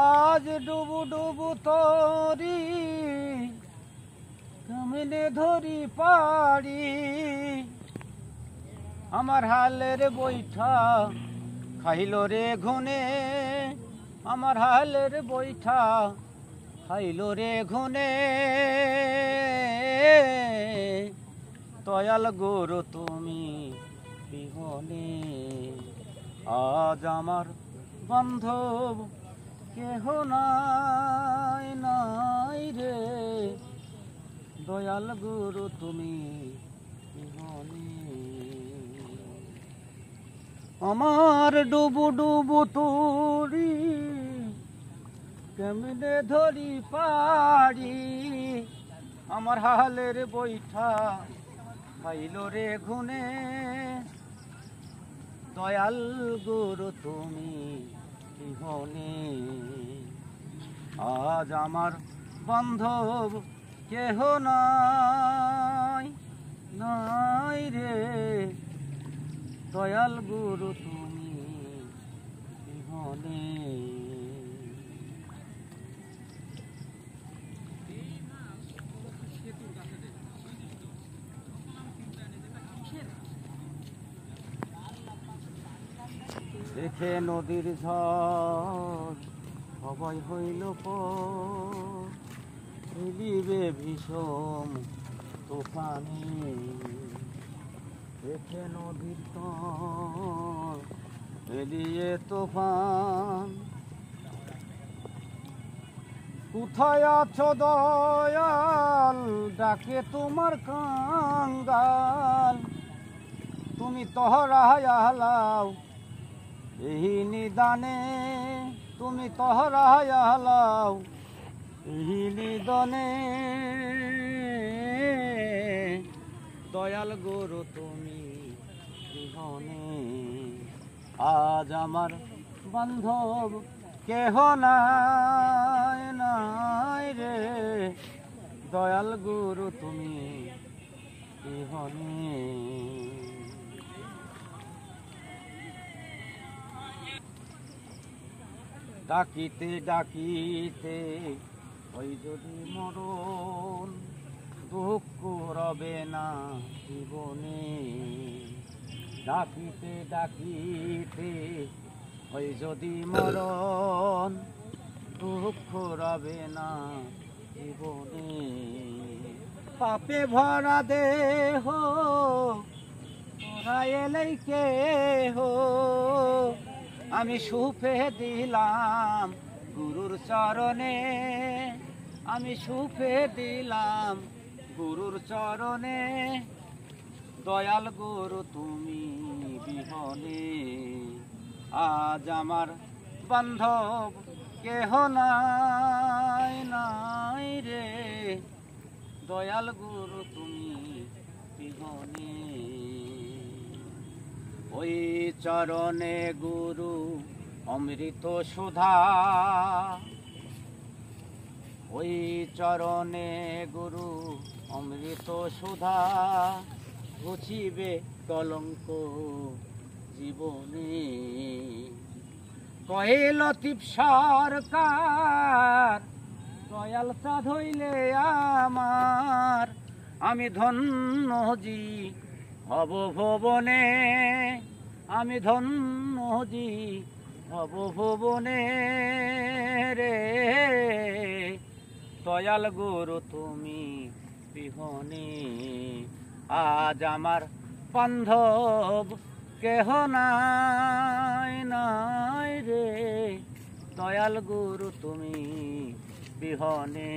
আজ ডুবু ডুবু তরি কেমনে ধরি পাড়ি আমার হালের বৈঠা খাইল রে ঘুনে আমার হালের বৈঠা খাইল রে ঘুনে দয়াল গুরু তুমি বিহনে আজ আমার বান্ধব কেহ নাই নাই রে দয়াল গুরু তুমি বিহনে আমার ডুবু ডুবু তুরি কেমনে ধরি পাড়ি আমার হালের বৈঠা খাইল রে ঘুনে দয়াল গুরু তুমি বিহনে আজ আমার বান্ধব কেহ নাই নাই রে দয়াল গুরু তুমি বিহনে দেখে নদীর ঝড় সবাই হইল পরিবে ভীষণ তুফানে দেখে নদীর তর এলিয়ে তুফান কোথায় আছো দয়াল ডাকে তোমার কাঙ্গাল তুমি তহরায়ালাও এই নিদানে তুমি তহরায়ালাও এই নিদানে দয়াল গুরু তুমি বিহনে আজ আমার বান্ধব কেহ নাই নাই রে দয়াল গুরু তুমি বিহনে ডাকিতে ডাকিতে ওই যদি মরণ দুঃখ রবে না জীবনে ডাকিতে ডাকিতে ওই যদি মরণ দুঃখ রবে না জীবনে পাপে ভরা দেহ তোরা এলেই কেহ আমি সুফে দিলাম গুরুর চরণে আমি সুফে দিলাম গুরুর চরণে দয়াল গুরু তুমি বিহনে আজ আমার বান্ধব কেহ নাই নাই রে দয়াল গুরু তুমি বিহনে ওই চরণে গুরু অমৃত সুধা ওই চরণে গুরু অমৃত সুধা ঘুচিবে কলঙ্ক জীবনে কহে লতিফ সরকার দয়াল চাঁদ হইলে আমার আমি ধন্য জি হব ভুবনে আমি ধন্য জি হব ভুবনে রে দয়াল গুরু তুমি বিহনে আজ আমার বান্ধব কেহ নাই নাই রে দয়াল গুরু তুমি বিহনে।